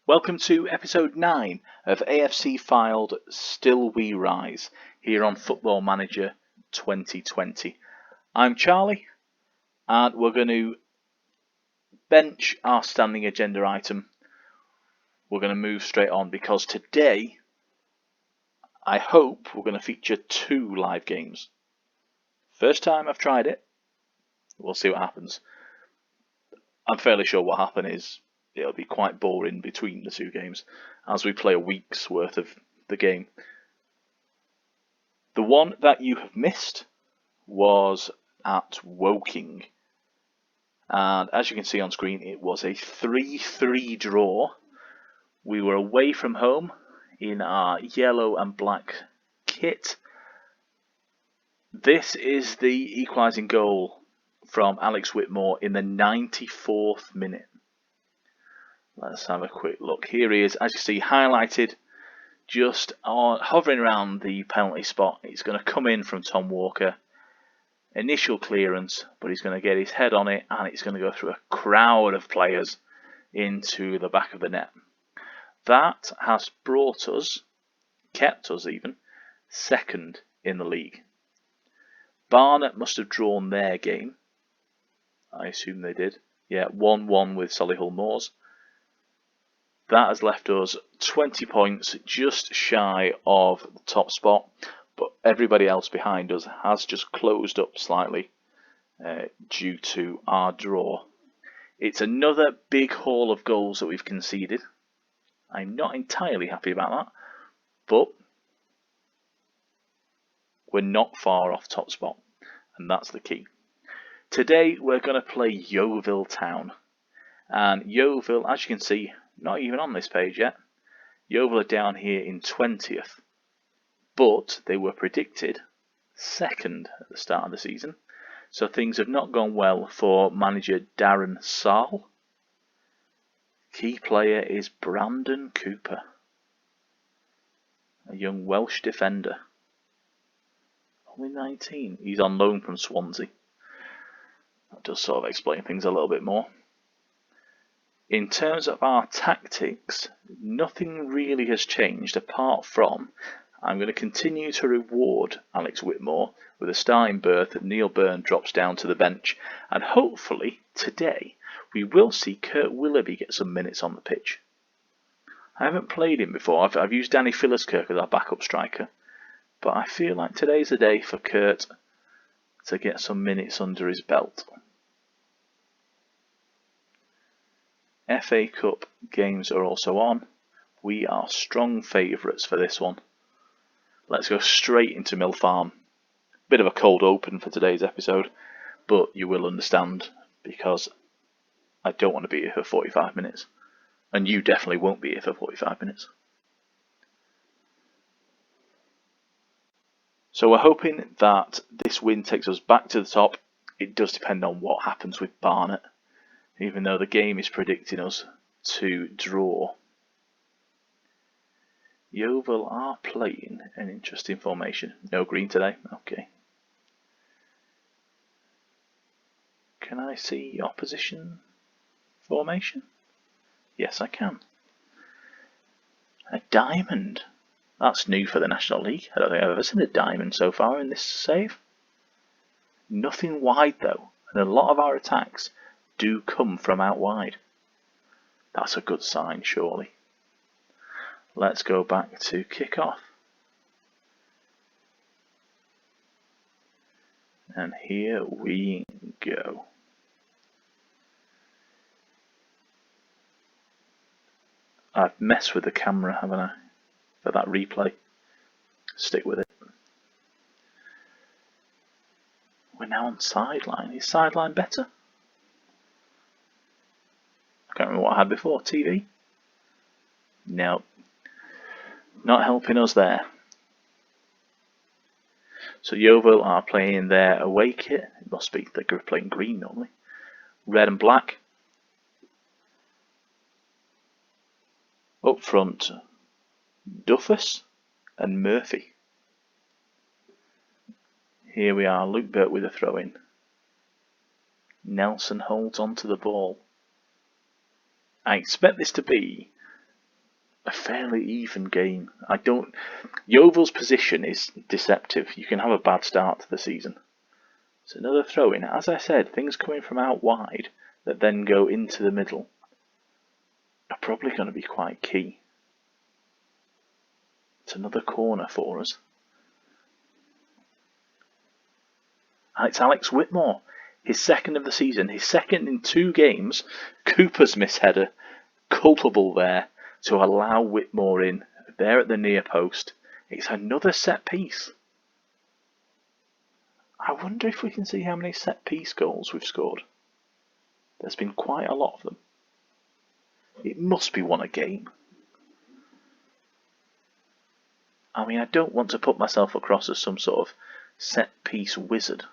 Welcome to episode 9 of AFC FYLDE Still We Rise here on Football Manager 2020. I'm Charlie and we're going to bench our standing agenda item. We're going to move straight on because today I hope we're going to feature 2 live games. First time I've tried it, we'll see what happens. I'm fairly sure what happened is it'll be quite boring between the 2 games as we play a week's worth of the game. The one that you have missed was at Woking, and as you can see on screen it was a 3-3 draw. We were away from home in our yellow and black kit. This is the equalising goal from Alex Whitmore in the 94th minute. Let's have a quick look. Here he is, as you see, highlighted just hovering around the penalty spot. He's going to come in from Tom Walker. Initial clearance, but he's going to get his head on it and it's going to go through a crowd of players into the back of the net. That has brought us, kept us even, second in the league. Barnet must have drawn their game. I assume they did. Yeah, 1-1 with Solihull Moors. That has left us 20 points, just shy of the top spot, but everybody else behind us has just closed up slightly due to our draw. It's another big haul of goals that we've conceded. I'm not entirely happy about that, but we're not far off top spot, and that's the key. Today we're going to play Yeovil Town, and Yeovil, as you can see, not even on this page yet. Yeovil are down here in 20th, but they were predicted second at the start of the season, so things have not gone well for manager Darren Sarl. Key player is Brandon Cooper, a young Welsh defender, only 19. He's on loan from Swansea. That does sort of explain things a little bit more. In terms of our tactics, nothing really has changed apart from I'm going to continue to reward Alex Whitmore with a starting berth and Neil Byrne drops down to the bench, and hopefully today we will see Kurt Willoughby get some minutes on the pitch. I haven't played him before. I've used Danny Philliskirk as our backup striker, but I feel like today's the day for Kurt to get some minutes under his belt. FA Cup games are also on. We are strong favourites for this one. Let's go straight into Mill Farm. Bit of a cold open for today's episode, but you will understand because I don't want to be here for 45 minutes. And you definitely won't be here for 45 minutes. So we're hoping that this win takes us back to the top. It does depend on what happens with Barnet, even though the game is predicting us to draw. Yeovil are playing an interesting formation. No green today, okay. Can I see opposition formation? Yes, I can. A diamond. That's new for the National League. I don't think I've ever seen a diamond so far in this save. Nothing wide though, and a lot of our attacks do come from out wide. That's a good sign, surely. Let's go back to kick-off. And here we go. I've messed with the camera, haven't I, for that replay? Stick with it. We're now on sideline. Is sideline better? I can't remember what I had before. TV? No. Not helping us there. So Yeovil are playing their away kit. It must be they're playing green normally. Red and black. Up front, Duffus and Murphy. Here we are, Luke Burt with a throw in. Nelson holds on to the ball. I expect this to be a fairly even game. Yeovil's position is deceptive. You can have a bad start to the season. It's another throw-in. As I said, things coming from out wide that then go into the middle are probably going to be quite key. It's another corner for us. And it's Alex Whitmore. His second of the season. His second in 2 games. Cooper's misheader. Culpable there to allow Whitmore in. There at the near post. It's another set piece. I wonder if we can see how many set piece goals we've scored. There's been quite a lot of them. It must be one a game. I mean, I don't want to put myself across as some sort of set piece wizard.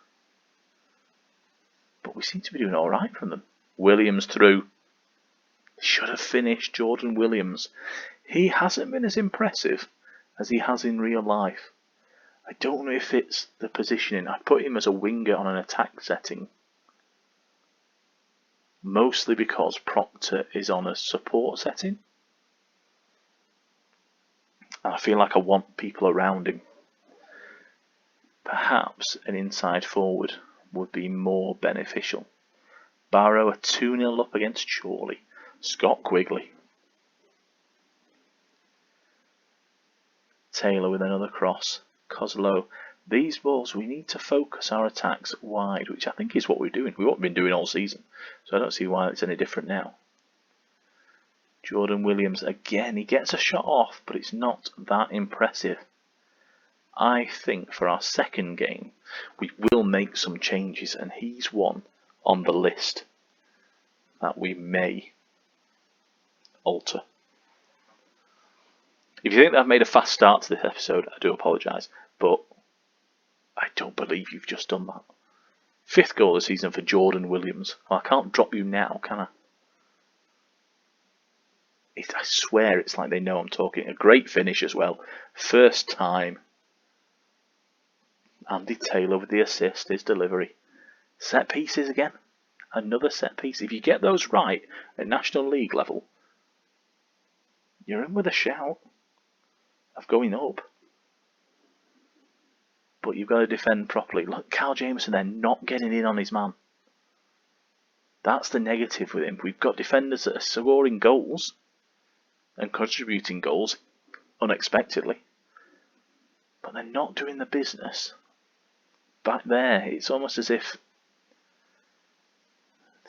But we seem to be doing alright from them. Williams through. Should have finished, Jordan Williams. He hasn't been as impressive as he has in real life. I don't know if it's the positioning. I put him as a winger on an attack setting. Mostly because Proctor is on a support setting. And I feel like I want people around him. Perhaps an inside forward would be more beneficial. Barrow are 2-0 up against Chorley. Scott Quigley. Taylor with another cross. Coslow. These balls, we need to focus our attacks wide, which I think is what we're doing. We've been doing all season, so I don't see why it's any different now. Jordan Williams again, he gets a shot off, but it's not that impressive. I think for our second game, we will make some changes, and he's one on the list that we may alter. If you think that I've made a fast start to this episode, I do apologise, but I don't believe you've just done that. 5th goal of the season for Jordan Williams. Well, I can't drop you now, can I? I swear it's like they know I'm talking. A great finish as well. First time. Andy Taylor with the assist, his delivery. Set pieces again. Another set piece. If you get those right at National League level, you're in with a shout of going up. But you've got to defend properly. Look, Carl Jameson there not getting in on his man. That's the negative with him. We've got defenders that are scoring goals and contributing goals unexpectedly, but they're not doing the business. Back there, it's almost as if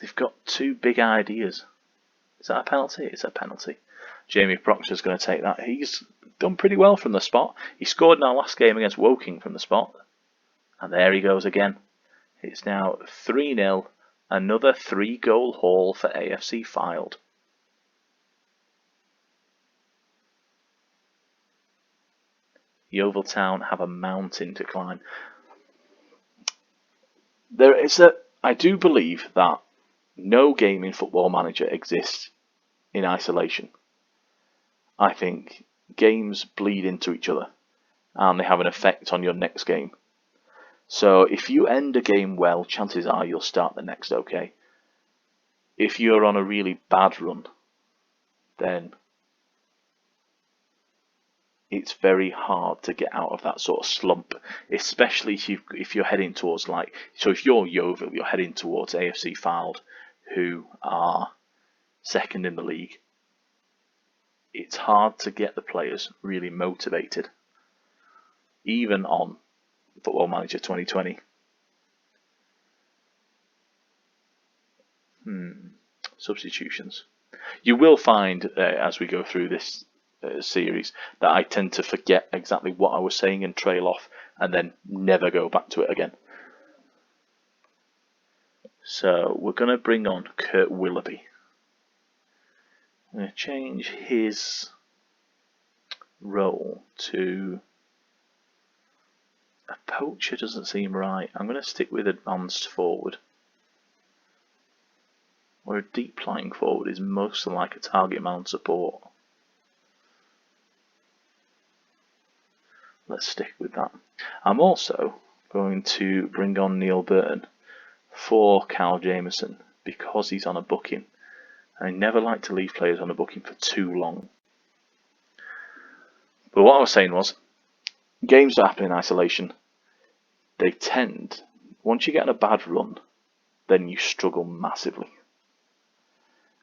they've got 2 big ideas. Is that a penalty? It's a penalty. Jamie Proctor's going to take that. He's done pretty well from the spot. He scored in our last game against Woking from the spot. And there he goes again. It's now 3-0. Another 3-goal haul for AFC FYLDE. Yeovil Town have a mountain to climb. I do believe that no game in Football Manager exists in isolation. I think games bleed into each other and they have an effect on your next game. So if you end a game well, chances are you'll start the next okay. If you're on a really bad run, then it's very hard to get out of that sort of slump, especially if you're heading towards if you're Yeovil, you're heading towards AFC FYLDE, who are second in the league. It's hard to get the players really motivated, even on Football Manager 2020. Substitutions. You will find as we go through this series that I tend to forget exactly what I was saying and trail off and then never go back to it again. So we're going to bring on Kurt Willoughby. I'm going to change his role to a poacher. Doesn't seem right. I'm going to stick with advanced forward, where a deep lying forward is mostly like a target man support. Let's stick with that. I'm also going to bring on Neil Burton for Carl Jameson because he's on a booking. I never like to leave players on a booking for too long. But what I was saying was, games that happen in isolation, they tend, once you get in a bad run, then you struggle massively.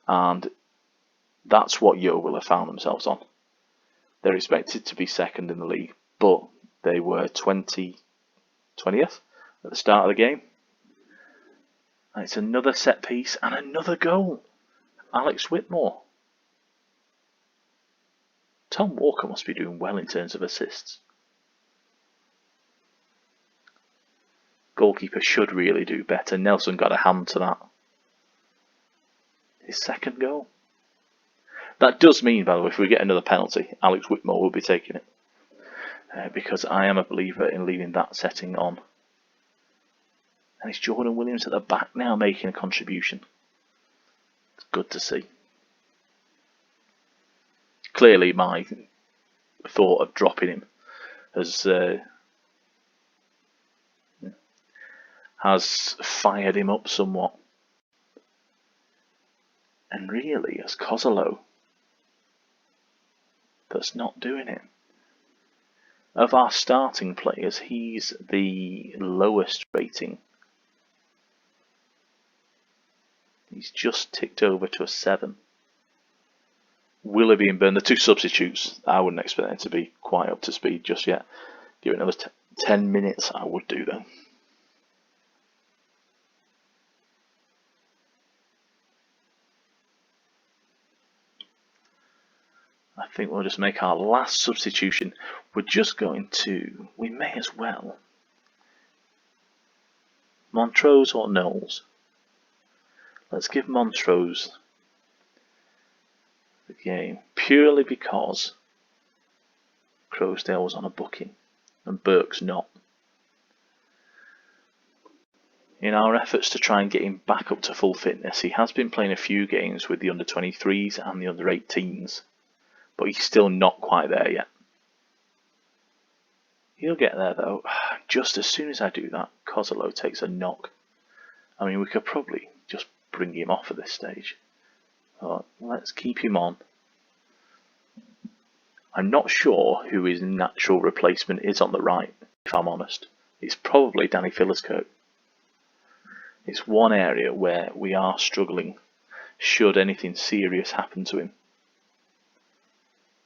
And that's what Yeovil have found themselves on. They're expected to be second in the league, but they were 20th at the start of the game. And it's another set piece and another goal. Alex Whitmore. Tom Walker must be doing well in terms of assists. Goalkeeper should really do better. Nelson got a hand to that. His second goal. That does mean, by the way, if we get another penalty, Alex Whitmore will be taking it. Because I am a believer in leaving that setting on. And it's Jordan Williams at the back now making a contribution. It's good to see. Clearly my thought of dropping him has fired him up somewhat. And really, as Kozolo, that's not doing it. Of our starting players, he's the lowest rating. He's just ticked over to a 7. Willoughby and Byrne, the two substitutes, I wouldn't expect them to be quite up to speed just yet. Give it another 10 minutes, I would do though. I think we'll just make our last substitution. We're just going to, we may as well, Montrose or Knowles? Let's give Montrose the game, purely because Crowsdale was on a booking and Burke's not. In our efforts to try and get him back up to full fitness, he has been playing a few games with the under-23s and the under-18s, but he's still not quite there yet. He'll get there though. Just as soon as I do that, Kozolo takes a knock. I mean, we could probably just bring him off at this stage. But let's keep him on. I'm not sure who his natural replacement is on the right, if I'm honest. It's probably Danny Philliskirk. It's one area where we are struggling should anything serious happen to him.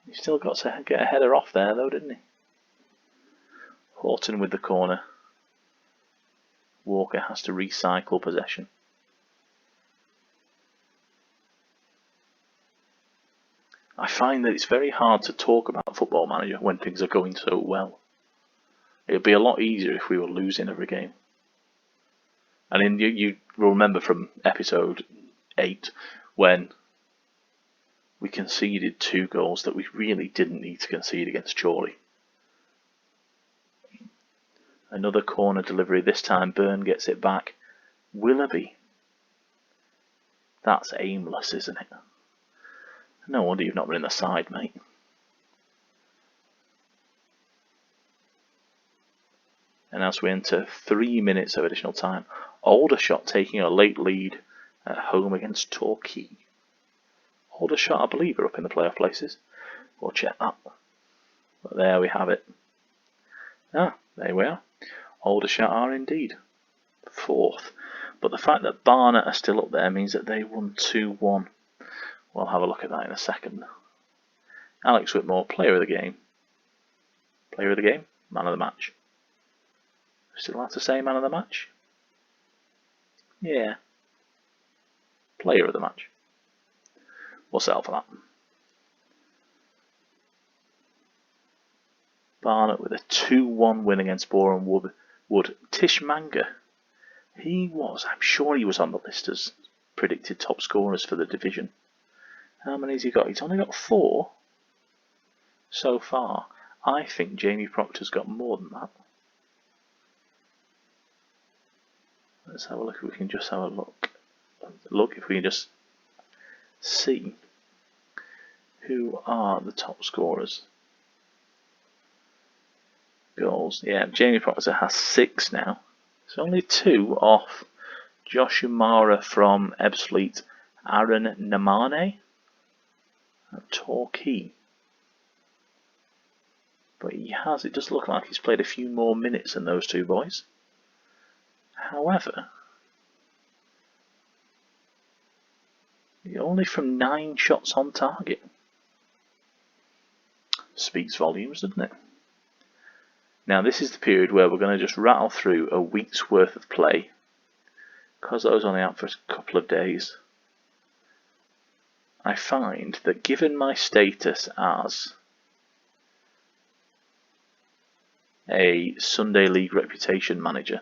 He still got to get a header off there though, didn't he? Horton with the corner. Walker has to recycle possession. I find that it's very hard to talk about Football Manager when things are going so well. It would be a lot easier if we were losing every game. And you will remember from episode 8 when we conceded 2 goals that we really didn't need to concede against Chorley. Another corner delivery, this time Byrne gets it back. Willoughby. That's aimless, isn't it? No wonder you've not been in the side, mate. And as we enter 3 minutes of additional time, Aldershot taking a late lead at home against Torquay. Aldershot, I believe, are up in the playoff places. We'll check that. But there we have it. Ah, there we are. Aldershot are indeed 4th. But the fact that Barnet are still up there means that they won 2-1. We'll have a look at that in a second. Alex Whitmore, player of the game. Player of the game, man of the match. Still allowed to say man of the match? Yeah. Player of the match. We'll settle for that. Barnet with a 2-1 win against Boreham Wood. Tish Manga. I'm sure he was on the list as predicted top scorers for the division. How many has he got? He's only got 4 so far. I think Jamie Proctor's got more than that. Let's have a look if we can just have a look. Look if we can just see who are the top scorers. Goals. Yeah, Jamie Proctor has 6 now. It's only 2 off Josh Umara from Ebbsfleet, Aaron Namane at Torquay. but it does look like he's played a few more minutes than those two boys. However, only from 9 shots on target. Speaks volumes, doesn't it? Now this is the period where we're going to just rattle through a week's worth of play, because I was only out for a couple of days. I find that given my status as a Sunday League reputation manager,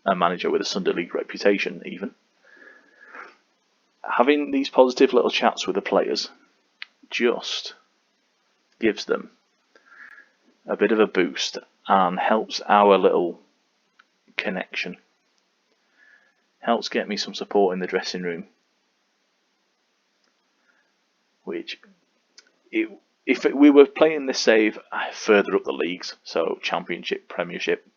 a manager with a Sunday League reputation even, having these positive little chats with the players just gives them a bit of a boost and helps our little connection. Helps get me some support in the dressing room. Which, if we were playing this save further up the leagues, so Championship, Premiership,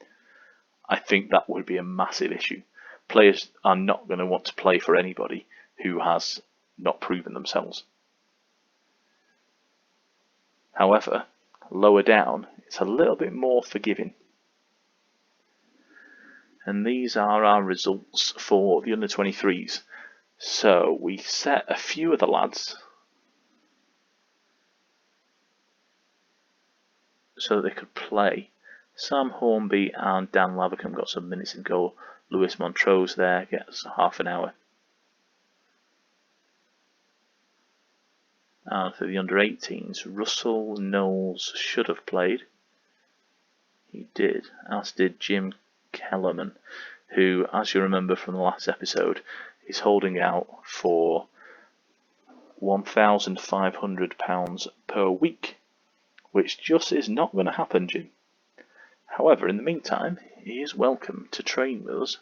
I think that would be a massive issue. Players are not going to want to play for anybody who has not proven themselves. However, lower down, it's a little bit more forgiving. And these are our results for the under-23s. So we set a few of the lads so that they could play. Sam Hornby and Dan Lavercombe got some minutes in goal. Lewis Montrose there gets half an hour. And for the under-18s, Russell Knowles should have played. He did, as did Jim Kellerman, who, as you remember from the last episode, is holding out for £1,500 per week, which just is not going to happen, Jim. However, in the meantime, he is welcome to train with us.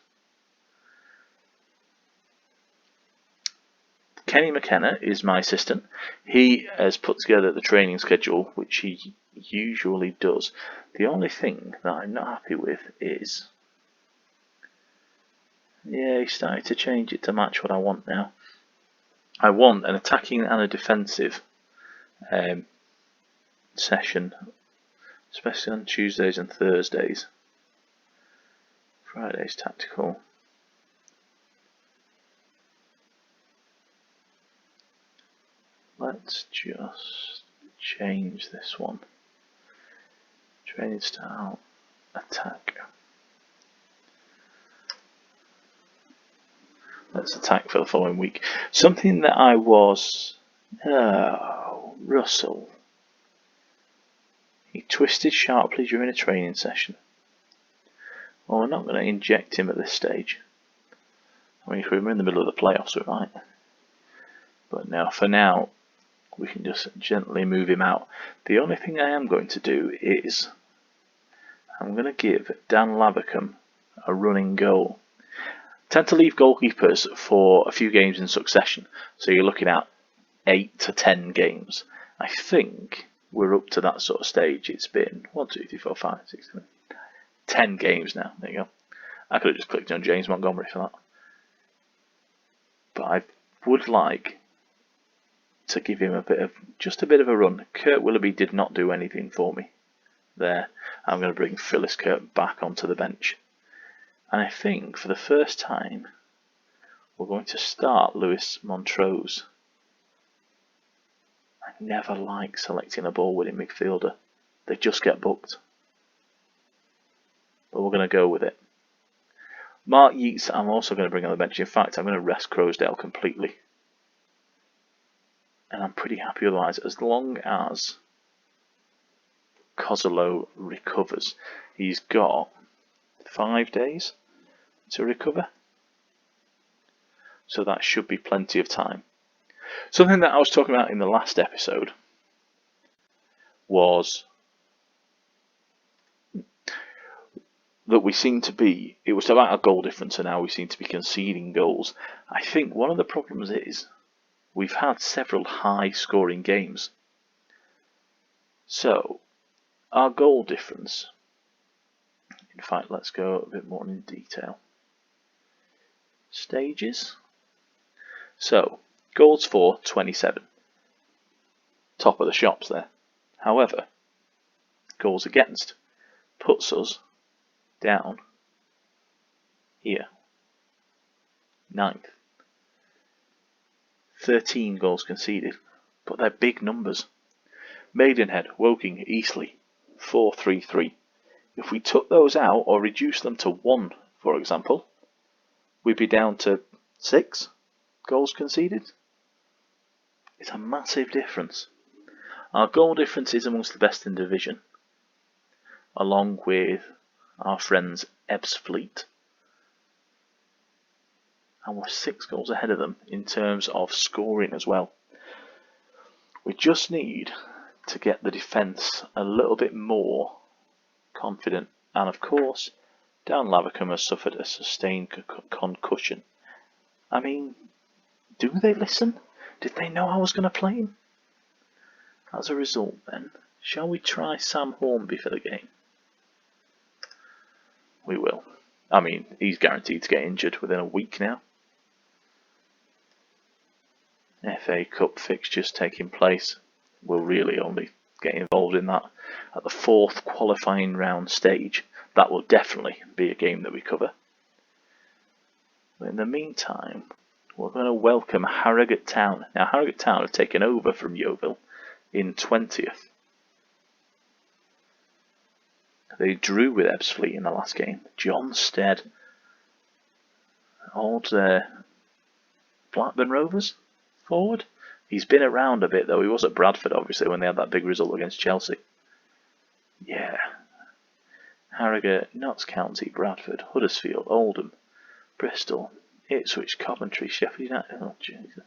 Kenny McKenna is my assistant. He has put together the training schedule, which he usually does. The only thing that I'm not happy with is, he's starting to change it to match what I want now. I want an attacking and a defensive session, especially on Tuesdays and Thursdays. Friday's tactical. Let's just change this one. Training style, attack. Let's attack for the following week. Something that I was... Russell. He twisted sharply during a training session. Well, we're not going to inject him at this stage. I mean, if we were in the middle of the playoffs, we might. But now, for now, we can just gently move him out. The only thing I am going to do is I'm going to give Dan Lavercombe a running goal. I tend to leave goalkeepers for a few games in succession, so you're looking at 8 to 10 games. I think we're up to that sort of stage. It's been 1, 2, 3, 4, 5, 6, 7, 10 games now. There you go. I could have just clicked on James Montgomery for that. But I would like to give him just a bit of a run. Kurt Willoughby did not do anything for me there. I'm going to bring Phyllis Kurt back onto the bench. And I think for the first time, we're going to start Lewis Montrose. I never like selecting a ball-winning midfielder. They just get booked. But we're going to go with it. Mark Yeats, I'm also going to bring on the bench. In fact, I'm going to rest Crowsdale completely. And I'm pretty happy otherwise, as long as Kozolo recovers. He's got 5 days to recover. So that should be plenty of time. Something that I was talking about in the last episode was that it was about our goal difference, and now we seem to be conceding goals. I think one of the problems is we've had several high-scoring games. So, our goal difference... In fact, let's go a bit more in detail. Stages. So, goals for 27. Top of the shops there. However, goals against, puts us down here, 9th. 13 goals conceded, but they're big numbers. Maidenhead, Woking, Eastleigh, 4-3-3. If we took those out or reduced them to 1, for example, we'd be down to 6 goals conceded. It's a massive difference. Our goal difference is amongst the best in the division, along with our friends Ebbsfleet. And we're 6 goals ahead of them in terms of scoring as well. We just need to get the defence a little bit more confident. And of course, Dan Lavercombe has suffered a sustained concussion. I mean, do they listen? Did they know I was going to play him? As a result then, shall we try Sam Hornby for the game? We will. I mean, he's guaranteed to get injured within a week now. FA Cup fixtures taking place. We'll really only get involved in that at the 4th qualifying round stage. That will definitely be a game that we cover. But in the meantime, we're going to welcome Harrogate Town. Now, Harrogate Town have taken over from Yeovil in 20th. They drew with Ebbsfleet in the last game. John Stead, old Blackburn Rovers forward. He's been around a bit though. He was at Bradford obviously when they had that big result against Chelsea. Yeah. Harrogate, Notts County, Bradford, Huddersfield, Oldham, Bristol, Ipswich, Coventry, Sheffield United. Oh, Jesus.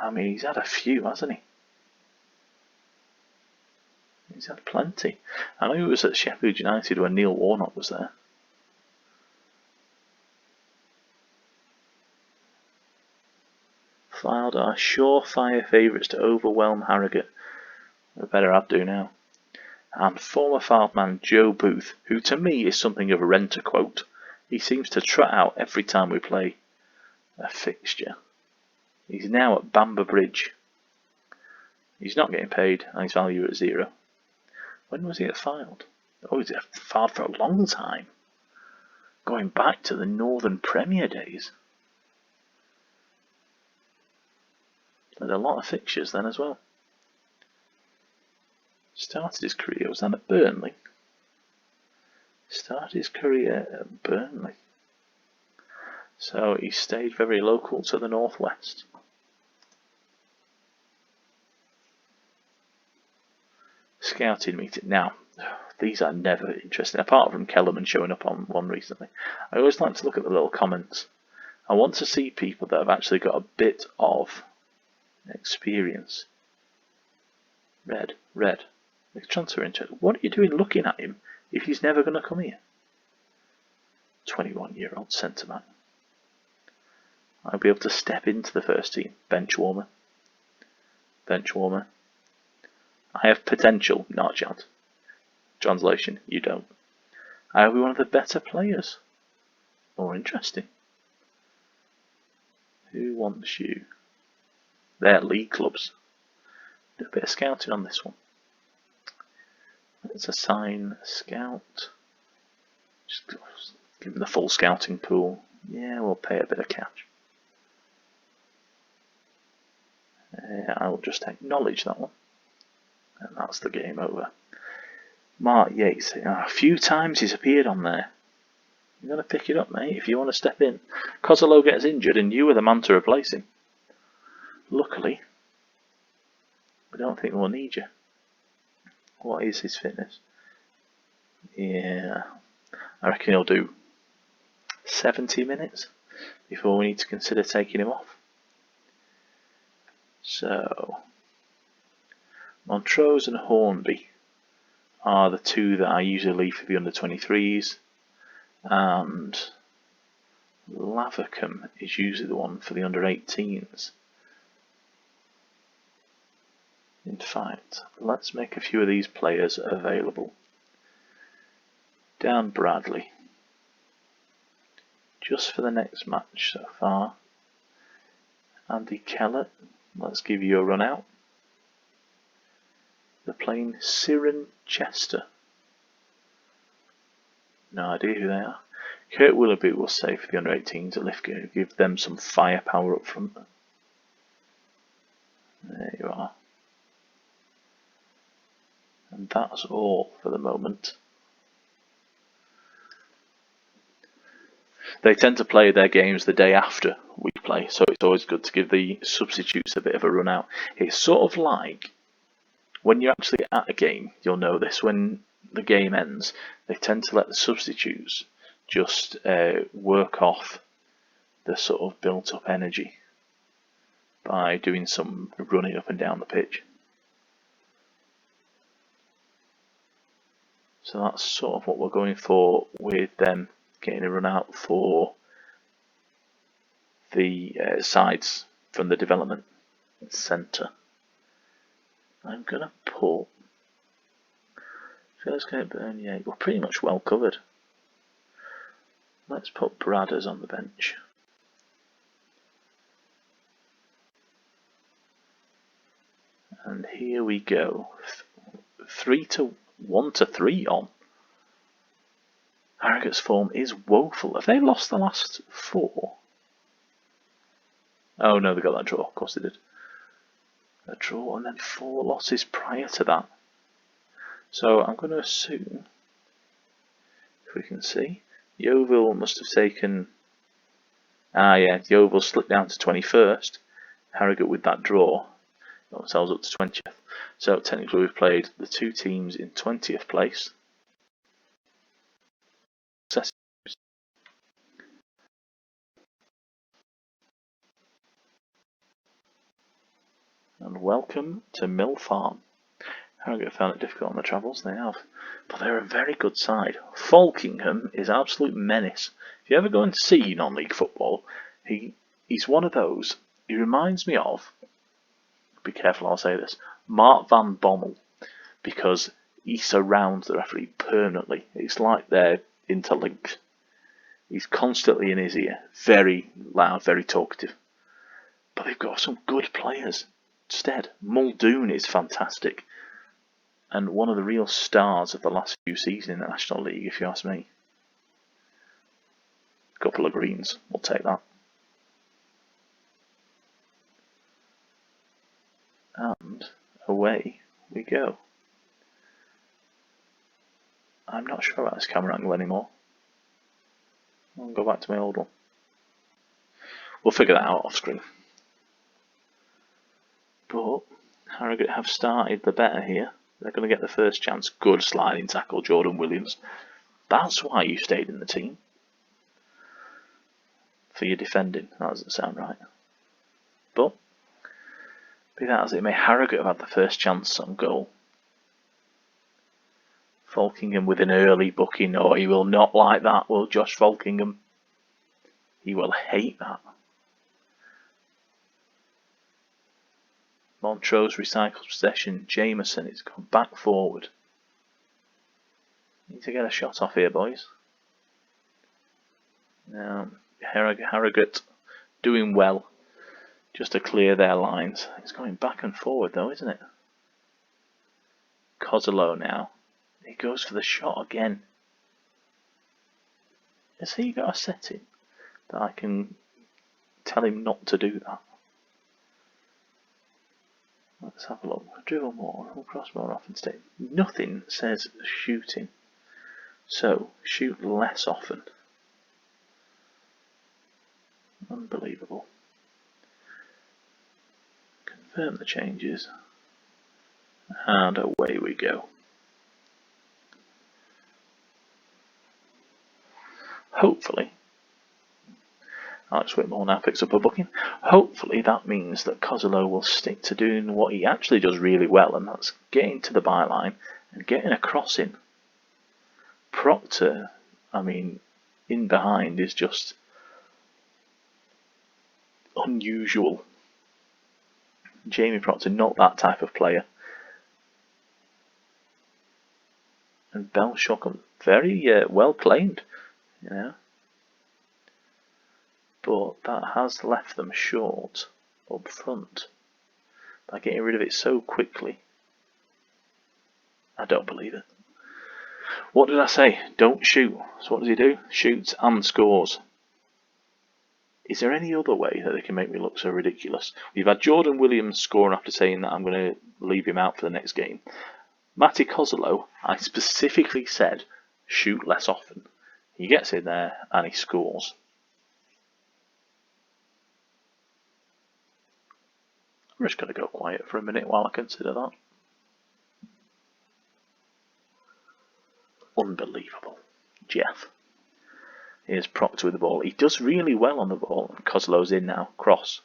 I mean, he's had a few, hasn't he? He's had plenty. I know he was at Sheffield United when Neil Warnock was there. FYLDE are surefire favourites to overwhelm Harrogate. We better do now. And former FYLDE man Joe Booth, who to me is something of a renter quote. He seems to trot out every time we play a fixture. He's now at Bamber Bridge. He's not getting paid and his value at 0. When was he at FYLDE? Oh, he's at FYLDE for a long time. Going back to the Northern Premier days. There's a lot of fixtures then as well. Started his career, was that at Burnley? Started his career at Burnley. So he stayed very local to the northwest. Scouting meeting. Now, these are never interesting, apart from Kellerman showing up on one recently. I always like to look at the little comments. I want to see people that have actually got a bit of experience. Red. Transfer interest. What are you doing looking at him if he's never going to come here? 21-year-old centre back. I'll be able to step into the first team. Bench warmer. I have potential, not a chance. Translation, you don't. I'll be one of the better players. More interesting. Who wants you? They're league clubs. Do a bit of scouting on this one. Let's assign a scout. Just give him the full scouting pool. Yeah, we'll pay a bit of cash. I will just acknowledge that one. And that's the game over. Mark Yates. A few times he's appeared on there. You're going to pick it up, mate, if you want to step in. Kozolo gets injured and you were the man to replace him. Luckily, we don't think we'll need you. What is his fitness? Yeah, I reckon he'll do 70 minutes before we need to consider taking him off. So, Montrose and Hornby are the two that I usually leave for the under-23s, and Lavercombe is usually the one for the under-18s. In fact, let's make a few of these players available. Dan Bradley, just for the next match so far. Andy Kellett, let's give you a run out. They're playing Cirencester. No idea who they are. Kurt Willoughby will say for the under-18s at Lithgow, give them some firepower up front. There you are. And that's all for the moment. They tend to play their games the day after we play, so it's always good to give the substitutes a bit of a run out. It's sort of like when you're actually at a game, you'll know this, when the game ends, they tend to let the substitutes just work off the sort of built up energy by doing some running up and down the pitch. So that's sort of what we're going for with them getting a run out for the sides from the development centre. I'm going to pull first game Bernier. We're pretty much well covered. Let's put Bradders on the bench. And here we go. 1-3 on. Harrogate's form is woeful. Have they lost the last 4? Oh no, they got that draw. Of course they did. A draw and then 4 losses prior to that. So I'm going to assume, if we can see, Yeovil must have taken. Yeovil slipped down to 21st. Harrogate with that draw got themselves up to 20th. So technically we've played the 2 teams in 20th place. And welcome to Mill Farm. Harrogate found it difficult on the travels, they have. But they're a very good side. Falkingham is absolute menace. If you ever go and see non-league football, he's one of those. He reminds me of, be careful I'll say this, Mark van Bommel. Because he surrounds the referee permanently. It's like they're interlinked. He's constantly in his ear. Very loud, very talkative. But they've got some good players. Instead, Muldoon is fantastic. And one of the real stars of the last few seasons in the National League, if you ask me. A couple of greens, we'll take that. And away we go. I'm not sure about this camera angle anymore. I'll go back to my old one. We'll figure that out off screen. But Harrogate have started the better here. They're going to get the first chance. Good sliding tackle, Jordan Williams. That's why you stayed in the team. For your defending. That doesn't sound right. But, be that as it may, Harrogate have had the first chance on goal. Falkingham with an early booking. Oh, he will not like that, will Josh Falkingham? He will hate that. Montrose recycles possession. Jameson has gone back forward. Need to get a shot off here, boys. Now, Harrogate doing well just to clear their lines. It's going back and forward though, isn't it? Kozolo now. He goes for the shot again. Has he got a setting that I can tell him not to do that? Let's have a look. Dribble more, cross more often. Nothing says shooting. So, shoot less often. Unbelievable. Confirm the changes. And away we go. Hopefully, Alex Whitmore now picks up a booking. Hopefully that means that Kozolo will stick to doing what he actually does really well, and that's getting to the byline and getting a crossing. Proctor, I mean, in behind is just unusual. Jamie Proctor, not that type of player. And Belshock, very well claimed, you know. But that has left them short up front by getting rid of it so quickly. I don't believe it. What did I say? Don't shoot. So what does he do? Shoots and scores. Is there any other way that they can make me look so ridiculous? We've had Jordan Williams score after saying that I'm going to leave him out for the next game. Matty Kozolo, I specifically said, shoot less often. He gets in there and he scores. I'm just going to go quiet for a minute while I consider that. Unbelievable. Jeff. Here's Proctor with the ball. He does really well on the ball. Kozlo's in now. Cross.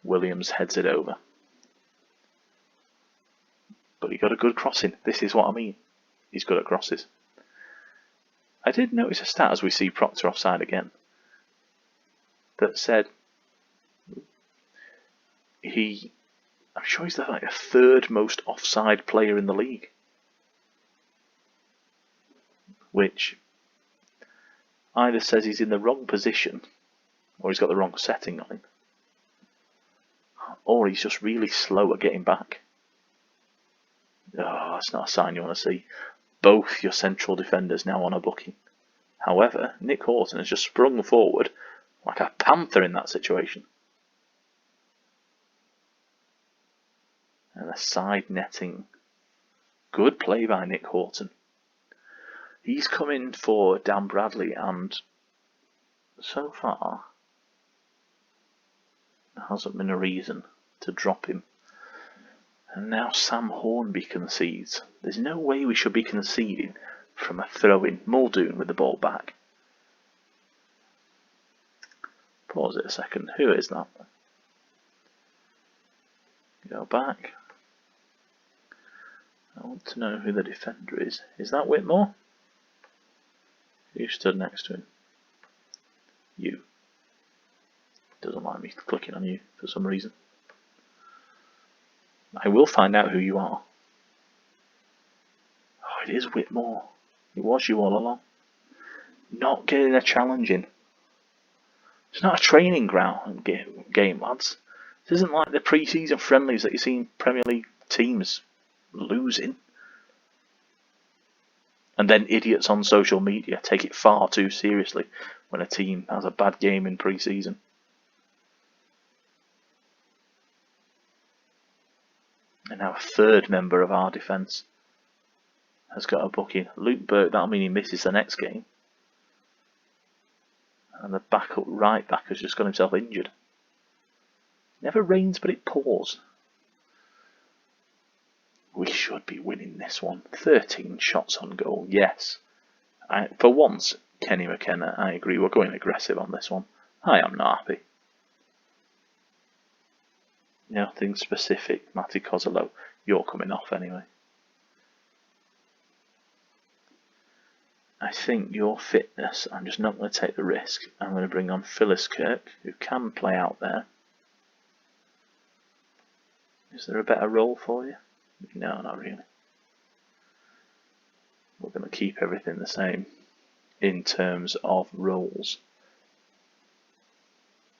Williams heads it over. But he got a good crossing. This is what I mean. He's good at crosses. I did notice a stat as we see Proctor offside again that said I'm sure he's like a third most offside player in the league. Which either says he's in the wrong position or he's got the wrong setting on him. Or he's just really slow at getting back. Oh, that's not a sign you want to see. Both your central defenders now on a booking. However, Nick Horton has just sprung forward like a panther in that situation. And a side netting. Good play by Nick Horton. He's come in for Dan Bradley and so far there hasn't been a reason to drop him. And now Sam Hornby concedes. There's no way we should be conceding from a throw-in. Muldoon with the ball back. Pause it a second. Who is that? Go back. I want to know who the defender is. Is that Whitmore? Who stood next to him? You. Doesn't like me clicking on you for some reason. I will find out who you are. Oh, it is Whitmore. It was you all along. Not getting a challenge in. It's not a training ground game, lads. This isn't like the pre-season friendlies that you see in Premier League teams losing. And then idiots on social media take it far too seriously when a team has a bad game in pre-season. And now a third member of our defence has got a booking. Luke Burke, that'll mean he misses the next game. And the backup right back has just got himself injured. Never rains, but it pours. We should be winning this one. 13 shots on goal, yes. For once, Kenny McKenna, I agree, we're going aggressive on this one. I am not happy. Nothing specific, Matty Kozolo. You're coming off anyway. I think your fitness, I'm just not going to take the risk. I'm going to bring on Phyllis Kirk, who can play out there. Is there a better role for you? No, not really. We're going to keep everything the same in terms of roles.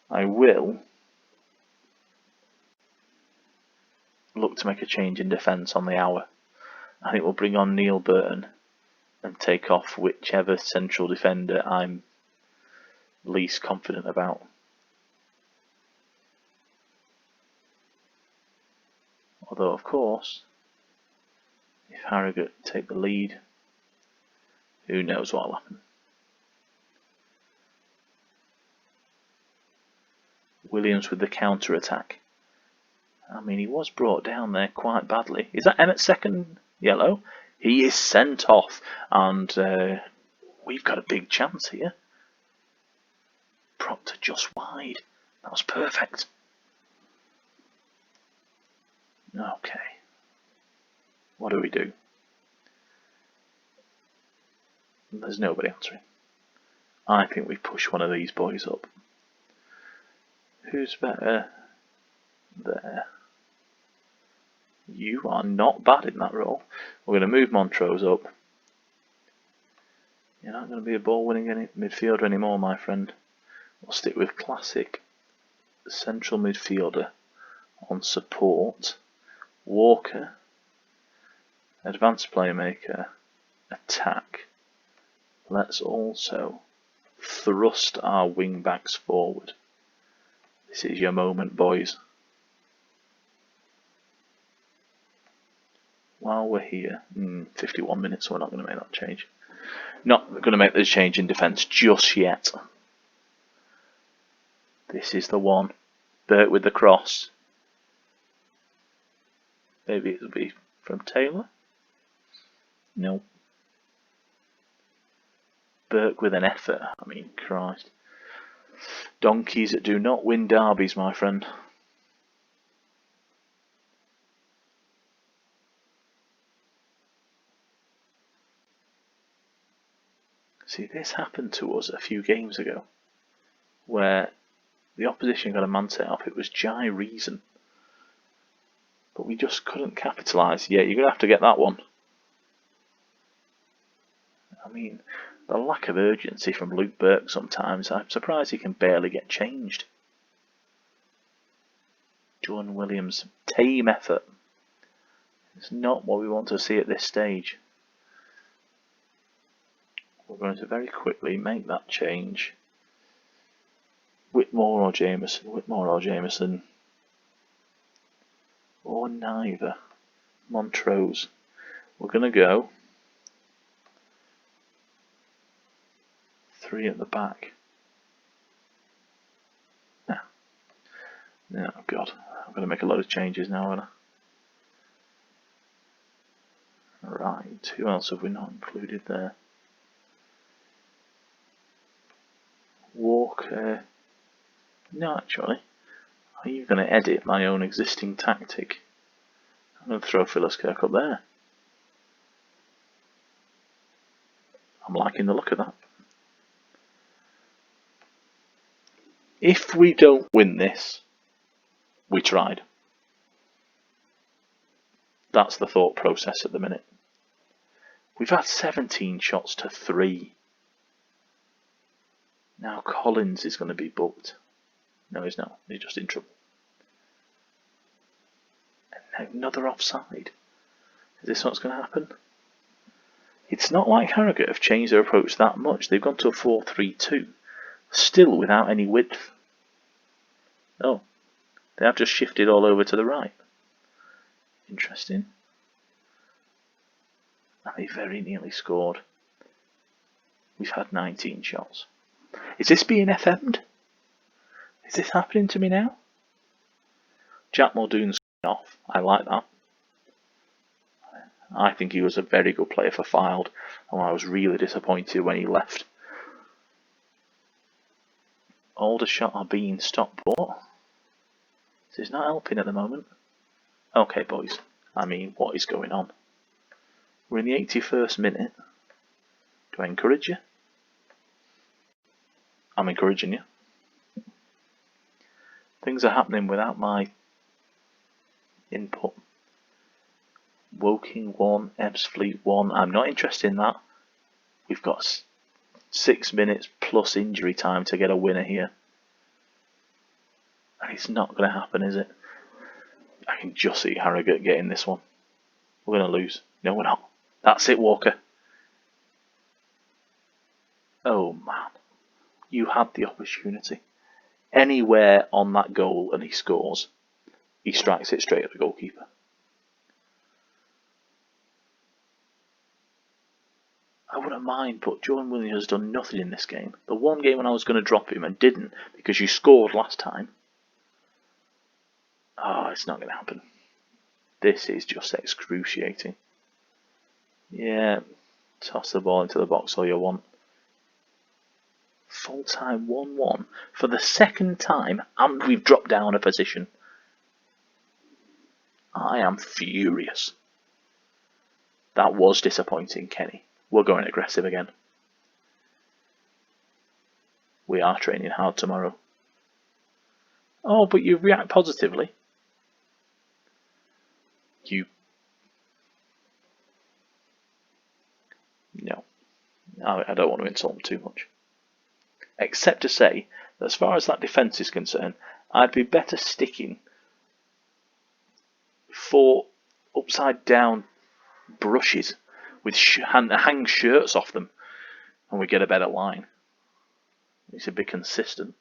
I will look to make a change in defence on the hour. I think we'll bring on Neil Burton and take off whichever central defender I'm least confident about. Although, of course, if Harrogate take the lead, who knows what will happen. Williams with the counter-attack. I mean, he was brought down there quite badly. Is that Emmett's second yellow? He is sent off, and we've got a big chance here. Proctor just wide. That was perfect. Okay. What do we do? There's nobody answering. I think we push one of these boys up. Who's better? There. You are not bad in that role. We're going to move Montrose up. You're not going to be a ball-winning midfielder anymore, my friend. We'll stick with classic central midfielder on support. Walker Advanced playmaker, attack. Let's also thrust our wing backs forward. This is your moment, boys. While we're here, 51 minutes, so we're not going to make that change. Not going to make the change in defence just yet. This is the one. Burt with the cross. Maybe it'll be from Taylor? No. Burke with an effort. I mean, Christ. Donkeys do not win derbies, my friend. See, this happened to us a few games ago, where the opposition got a man set up. It was Jai Reason. But we just couldn't capitalise. Yeah, you're going to have to get that one. I mean, the lack of urgency from Luke Burke sometimes, I'm surprised he can barely get changed. Jordan Williams, tame effort. It's not what we want to see at this stage. We're going to very quickly make that change. Whitmore or Jameson? Whitmore or Jameson? Or neither. Montrose. We're going to go 3 at the back. Oh God, I'm going to make a lot of changes now, aren't I? Right, who else have we not included there? Walker. No, actually. Are you going to edit my own existing tactic? I'm going to throw Phyllis Kirk up there. I'm liking the look of that. If we don't win this, we tried. That's the thought process at the minute. We've had 17 shots to 3. Now Collins is going to be booked. No, he's not. He's just in trouble. And another offside. Is this what's going to happen? It's not like Harrogate have changed their approach that much. They've gone to a 4-3-2. Still without any width. Oh, they have just shifted all over to the right. Interesting. And they very nearly scored. We've had 19 shots. Is this being FM'd? Is this happening to me now? Jack Muldoon's off. I like that. I think he was a very good player for FYLDE, and I was really disappointed when he left. Aldershot are being stopped, but this is not helping at the moment. Okay, boys. I mean, what is going on? We're in the 81st minute. Do I encourage you? I'm encouraging you. Things are happening without my input. Woking 1, Ebbsfleet 1. I'm not interested in that. We've got 6 minutes plus injury time to get a winner here. And it's not going to happen, is it? I can just see Harrogate getting this one. We're going to lose. No, we're not. That's it, Walker. Oh, man. You had the opportunity. Anywhere on that goal and he scores, he strikes it straight at the goalkeeper. I wouldn't mind, but Jordan Williams has done nothing in this game. The one game when I was going to drop him and didn't because you scored last time. Oh, it's not going to happen. This is just excruciating. Yeah, toss the ball into the box all you want. Full time 1-1 for the second time, and we've dropped down a position. I am furious. That was disappointing, Kenny. We're going aggressive again. We are training hard tomorrow. Oh, but you react positively. No. I don't want to insult them too much. Except to say that as far as that defence is concerned, I'd be better sticking 4 upside down brushes with hang shirts off them, and we get a better line. It's a bit consistent.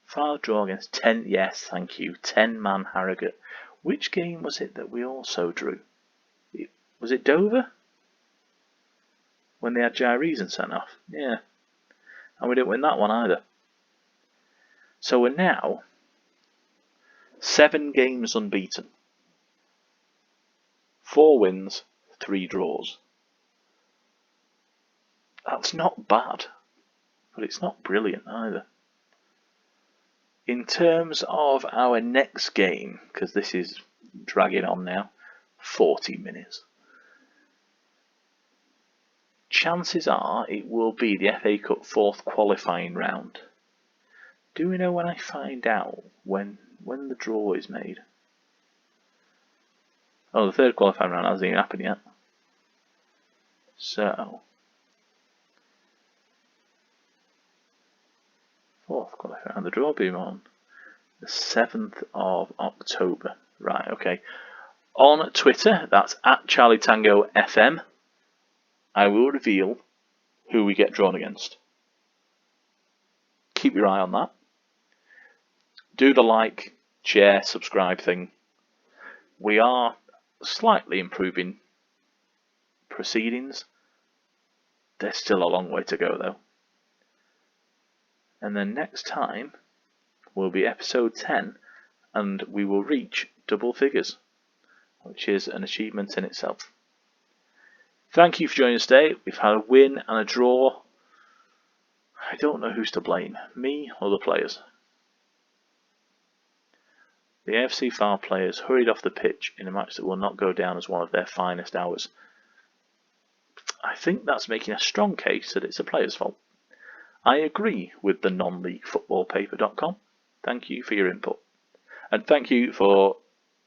5 draw against 10. Yes, thank you. 10-man Harrogate. Which game was it that we also drew? Was it Dover? When they had Jai Reason sent off? Yeah. And we didn't win that one either. So we're now 7 games unbeaten. 4 wins, 3 draws. That's not bad, but it's not brilliant either. In terms of our next game, because this is dragging on now, 40 minutes. Chances are it will be the FA Cup 4th qualifying round. Do we know when I find out when the draw is made? Oh, the 3rd qualifying round hasn't even happened yet. So, 4th qualifying round, the draw will be on the 7th of October. Right, okay. On Twitter, that's @CharlieTangoFM. I will reveal who we get drawn against. Keep your eye on that. Do the like, share, subscribe thing. We are slightly improving proceedings. There's still a long way to go though. And then next time will be episode 10, and we will reach double figures, which is an achievement in itself. Thank you for joining us today. We've had a win and a draw. I don't know who's to blame, me or the players. The AFC FYLDE players hurried off the pitch in a match that will not go down as one of their finest hours. I think that's making a strong case that it's a player's fault. I agree with the non-leaguefootballpaper.com. Thank you for your input. And thank you for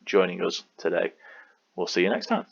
joining us today. We'll see you next time.